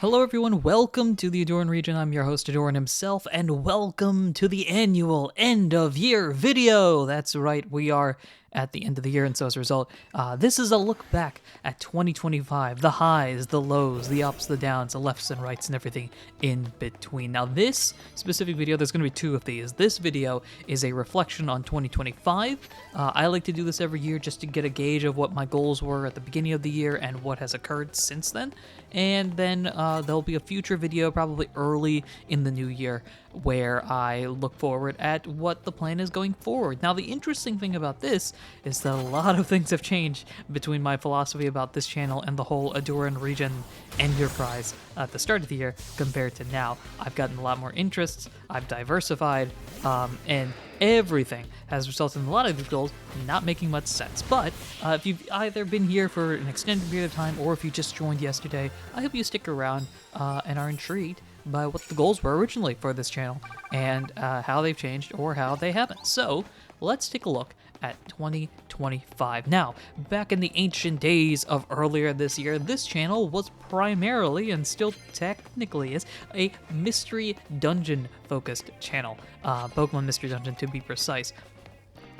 Hello everyone, welcome to the Ahdurin region. I'm your host Ahdurin himself, and welcome to the annual end of year video. That's right, we are at the end of the year, and so as a result, this is a look back at 2025, the highs, the lows, the ups, the downs, the lefts and rights, and everything in between. Now this specific video, there's going to be two of these. This video is a reflection on 2025. I like to do this every year just to get a gauge of what my goals were at the beginning of the year and what has occurred since then. And then there'll be a future video probably early in the new year where I look forward at what the plan is going forward. Now, the interesting thing about this is that a lot of things have changed between my philosophy about this channel and the whole Ahdurin region enterprise at the start of the year compared to now. I've gotten a lot more interests, I've diversified, and everything has resulted in a lot of these goals not making much sense. But if you've either been here for an extended period of time or if you just joined yesterday, I hope you stick around and are intrigued by what the goals were originally for this channel and how they've changed or how they haven't. So let's take a look at 2025. Now, back in the ancient days of earlier this year, this channel was primarily, and still technically is, a mystery dungeon focused channel. Pokemon Mystery Dungeon to be precise.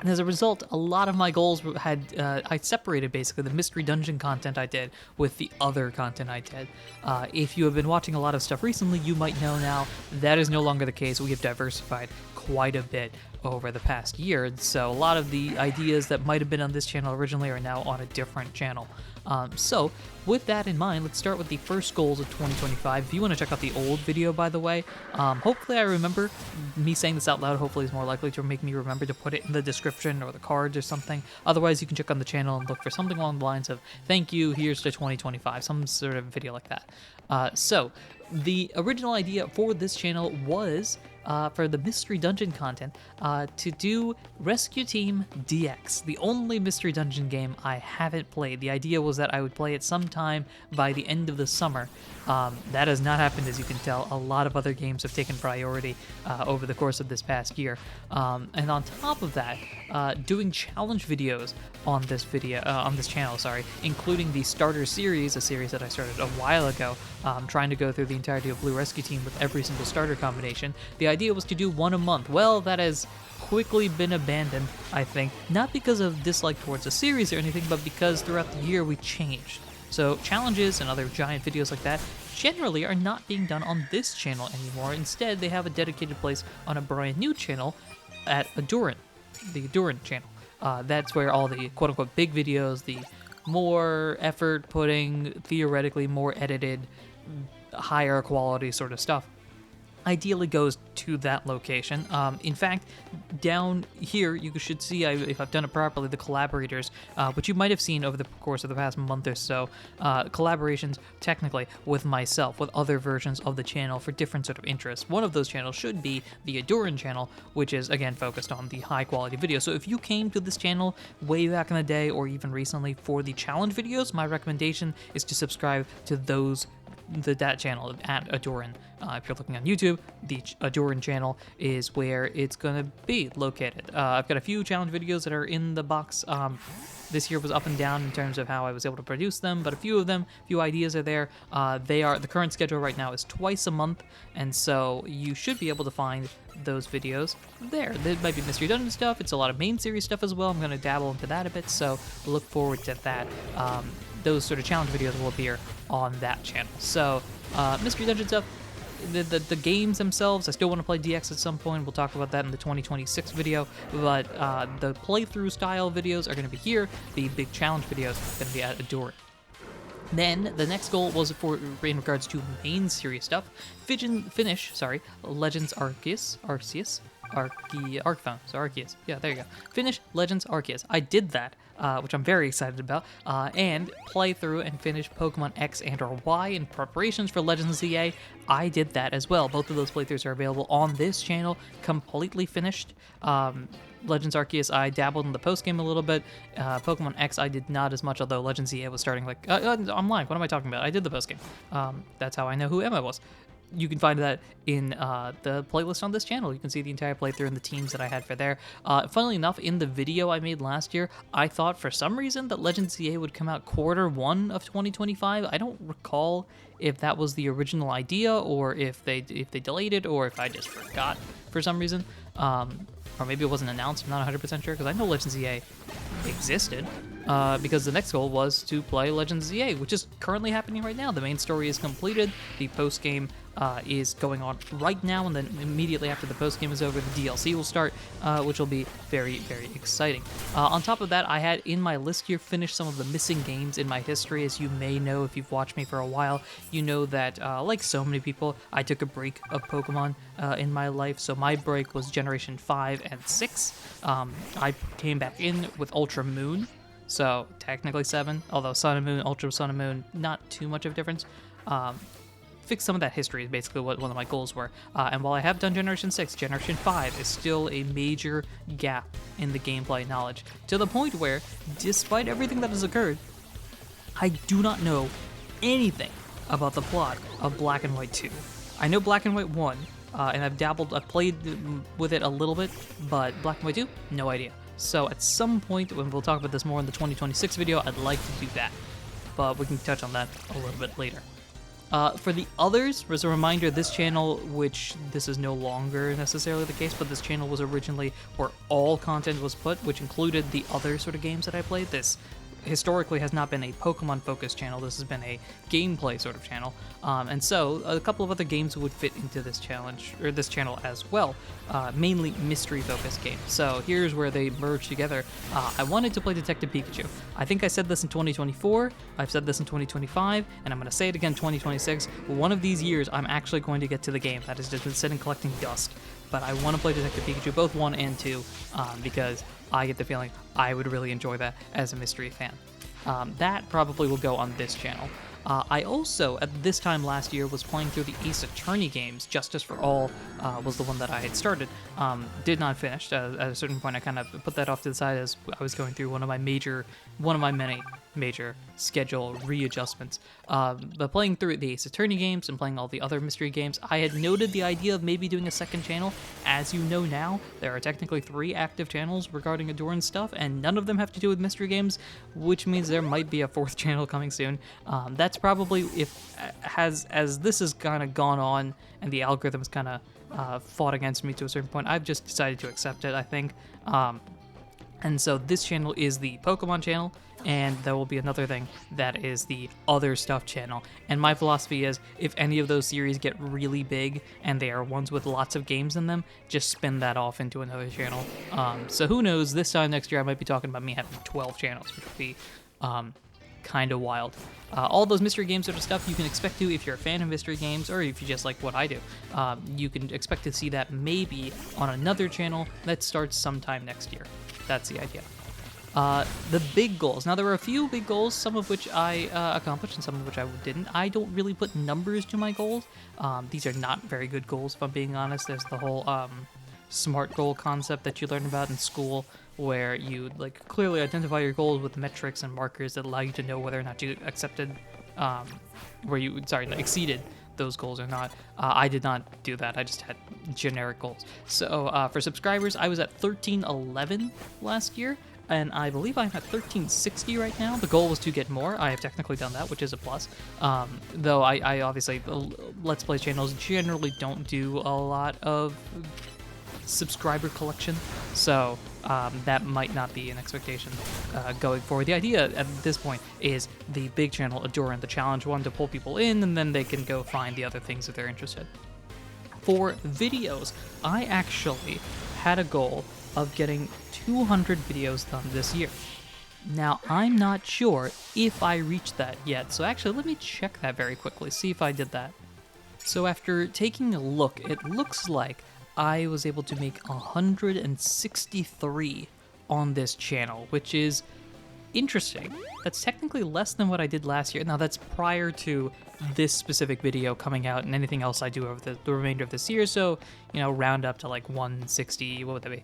And as a result, a lot of my goals had, I separated basically the mystery dungeon content I did with the other content I did. If you have been watching a lot of stuff recently, you might know now that is no longer the case. We have diversified quite a bit over the past year, so a lot of the ideas that might have been on this channel originally are now on a different channel. So with that in mind, let's start with the first goals of 2025. If you want to check out the old video, by the way, hopefully I remember me saying this out loud. Hopefully it's more likely to make me remember to put it in the description or the cards or something. Otherwise, you can check on the channel and look for something along the lines of "Thank you, here's to 2025," some sort of video like that. So the original idea for this channel was for the Mystery Dungeon content, to do Rescue Team DX, the only Mystery Dungeon game I haven't played. The idea was that I would play it sometime by the end of the summer. That has not happened, as you can tell. A lot of other games have taken priority over the course of this past year. And on top of that, doing challenge videos on this channel, including the Starter Series, a series that I started a while ago, trying to go through the entirety of Blue Rescue Team with every single starter combination. The idea was to do one a month. Well, that has quickly been abandoned, I think, not because of dislike towards the series or anything, but because throughout the year we changed. So challenges and other giant videos like that generally are not being done on this channel anymore. Instead, they have a dedicated place on a brand new channel at Ahdurin, the Ahdurin channel. That's where all the quote-unquote big videos, the more effort putting, theoretically more edited, higher quality sort of stuff, ideally goes to that location. In fact, down here, you should see, if I've done it properly, the collaborators, which you might have seen over the course of the past month or so, collaborations, technically, with myself, with other versions of the channel for different sort of interests. One of those channels should be the Ahdurin channel, which is, again, focused on the high-quality videos. So if you came to this channel way back in the day, or even recently, for the challenge videos, my recommendation is to subscribe to that channel at Ahdurin. If you're looking on YouTube, the Ahdurin channel is where it's going to be located. I've got a few challenge videos that are in the box. This year was up and down in terms of how I was able to produce them, but a few ideas are there. The current schedule right now is twice a month, and so you should be able to find those videos there. There might be Mystery Dungeon stuff. It's a lot of main series stuff as well. I'm going to dabble into that a bit, so look forward to that. Those sort of challenge videos will appear on that channel. So, Mystery Dungeon stuff, the games themselves, I still want to play DX at some point. We'll talk about that in the 2026 video, but the playthrough style videos are going to be here. The big challenge videos are going to be at Ahdurin. Then, the next goal was in regards to main series stuff, finish Legends Arceus. Yeah, there you go. Finish Legends Arceus. I did that, which I'm very excited about, and play through and finish Pokemon X and or Y in preparations for Legends ZA. I did that as well. Both of those playthroughs are available on this channel, completely finished. Legends Arceus, I dabbled in the post-game a little bit. Pokemon X, I did not as much, although Legends ZA was starting I'm lying. What am I talking about? I did the post-game. That's how I know who Emma was. you can find that in the playlist on this channel. You can see the entire playthrough and the teams that I had for there. Funnily enough, in the video I made last year, I thought for some reason that Legends ZA would come out Q1 of 2025. I don't recall if that was the original idea, or if they delayed it, or if I just forgot for some reason. Or maybe it wasn't announced. I'm not 100% sure, because I know Legends ZA existed. Because the next goal was to play Legends ZA, which is currently happening right now. The main story is completed. The post-game is going on right now, and then immediately after the post-game is over, the DLC will start, which will be very, very exciting. On top of that, I had in my list here finished some of the missing games in my history. As you may know, if you've watched me for a while, you know that, like so many people, I took a break of Pokemon in my life. So my break was Generation 5 and 6. I came back in with Ultra Moon, so technically 7, although Sun and Moon, Ultra Sun and Moon, not too much of a difference. Fix some of that history is basically what one of my goals were. And while I have done Generation 6, Generation 5 is still a major gap in the gameplay knowledge, to the point where, despite everything that has occurred, I do not know anything about the plot of Black and White 2. I know Black and White 1, and I've played with it a little bit, but Black and White 2, no idea. So at some point, when we'll talk about this more in the 2026 video, I'd like to do that, but we can touch on that a little bit later. For the others, as a reminder, this channel, which this is no longer necessarily the case, but this channel was originally where all content was put, which included the other sort of games that I played. This historically has not been a Pokemon-focused channel. This has been a gameplay sort of channel, and so a couple of other games would fit into this channel as well, mainly mystery-focused games. So here's where they merge together. I wanted to play Detective Pikachu. I think I said this in 2024. I've said this in 2025, and I'm going to say it again in 2026. One of these years, I'm actually going to get to the game. That has just been sitting collecting dust. But I want to play Detective Pikachu, both 1 and 2, because I get the feeling I would really enjoy that as a mystery fan. That probably will go on this channel. I also, at this time last year, was playing through the Ace Attorney games. Justice for All was the one that I had started. Did not finish. At a certain point, I kind of put that off to the side as I was going through one of my many major schedule readjustments. But playing through the Ace Attorney games and playing all the other mystery games, I had noted the idea of maybe doing a second channel. As you know now, there are technically 3 active channels regarding Ahdurin stuff, and none of them have to do with mystery games, which means there might be a 4th channel coming soon. That's probably, as this has kind of gone on and the algorithms kind of fought against me to a certain point, I've just decided to accept it, I think. And so this channel is the Pokemon channel, and there will be another thing that is the other stuff channel. And my philosophy is, if any of those series get really big and they are ones with lots of games in them, just spin that off into another channel. So who knows, this time next year I might be talking about me having 12 channels, which would be kind of wild. All those mystery games sort of stuff you can expect to, if you're a fan of mystery games, or if you just like what I do, you can expect to see that maybe on another channel that starts sometime next year. That's the idea. The big goals. Now, there were a few big goals, some of which I accomplished and some of which I didn't. I don't really put numbers to my goals. These are not very good goals, if I'm being honest. There's the whole SMART goal concept that you learn about in school, where you clearly identify your goals with metrics and markers that allow you to know whether or not you exceeded those goals or not. I did not do that. I just had generic goals. So for subscribers, I was at 1311 last year, and I believe I'm at 1360 right now. The goal was to get more. I have technically done that, which is a plus. Though I obviously, Let's Play channels generally don't do a lot of subscriber collection, so that might not be an expectation going forward. The idea at this point is the big channel, Ahdurin, the challenge one, to pull people in, and then they can go find the other things if they're interested. For videos, I actually had a goal of getting 200 videos done this year. Now, I'm not sure if I reached that yet, so actually let me check that very quickly, see if I did that. So after taking a look, it looks like I was able to make 163 on this channel, which is interesting. That's technically less than what I did last year. Now, that's prior to this specific video coming out and anything else I do over the remainder of this year, so, round up to 160, what would that be?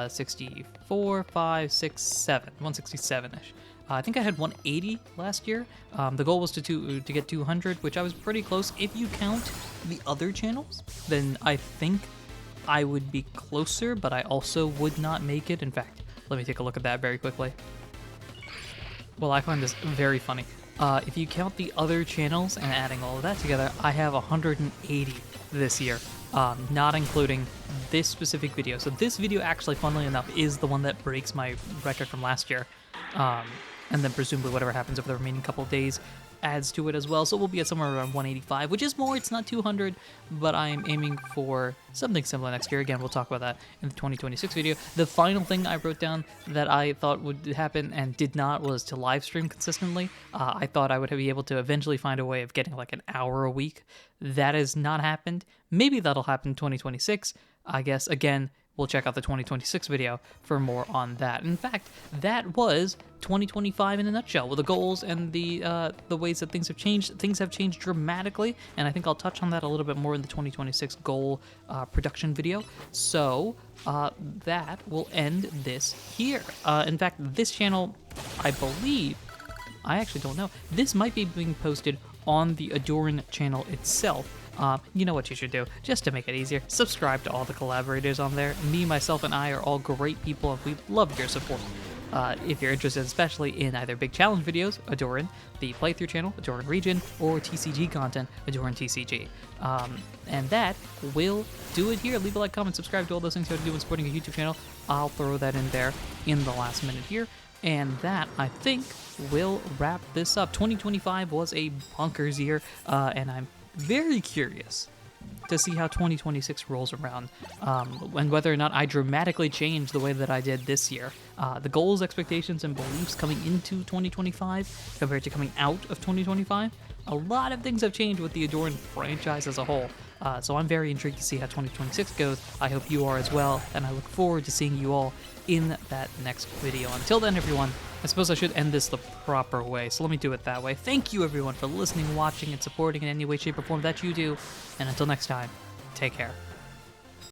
64, 5, 6, 7, 167-ish. I think I had 180 last year. The goal was to get 200, which I was pretty close. If you count the other channels, then I think I would be closer, but I also would not make it. In fact, let me take a look at that very quickly. Well, I find this very funny. If you count the other channels and adding all of that together, I have 180 this year, not including this specific video. So this video actually, funnily enough, is the one that breaks my record from last year. And then presumably whatever happens over the remaining couple of days adds to it as well. So we'll be at somewhere around 185, which is more. It's not 200, but I am aiming for something similar next year. Again, we'll talk about that in the 2026 video. The final thing I wrote down that I thought would happen and did not was to live stream consistently. I thought I would be able to eventually find a way of getting like an hour a week. That has not happened. Maybe that'll happen in 2026. I guess, again, we'll check out the 2026 video for more on that. In fact, that was 2025 in a nutshell, with the goals and the ways that things have changed. Things have changed dramatically, and I think I'll touch on that a little bit more in the 2026 goal production video. So that will end this here. In fact, this channel, I believe, I actually don't know, this might be being posted on the Ahdurin channel itself. You know what you should do, just to make it easier, subscribe to all the collaborators on there. Me, myself, and I are all great people, and we love your support. If you're interested especially in either big challenge videos, Ahdurin, the playthrough channel, Ahdurin Region, or TCG content, Ahdurin TCG. And that will do it here. Leave a like, comment, subscribe to all those things you have to do when supporting a YouTube channel. I'll throw that in there in the last minute here. And that, I think, will wrap this up. 2025 was a bonkers year, and I'm very curious to see how 2026 rolls around, and whether or not I dramatically change the way that I did this year. The goals, expectations, and beliefs coming into 2025 compared to coming out of 2025, a lot of things have changed with the Ahdurin franchise as a whole. So I'm very intrigued to see how 2026 goes. I hope you are as well, and I look forward to seeing you all in that next video. Until then, everyone, I suppose I should end this the proper way, so let me do it that way. Thank you, everyone, for listening, watching, and supporting in any way, shape, or form that you do. And until next time, take care.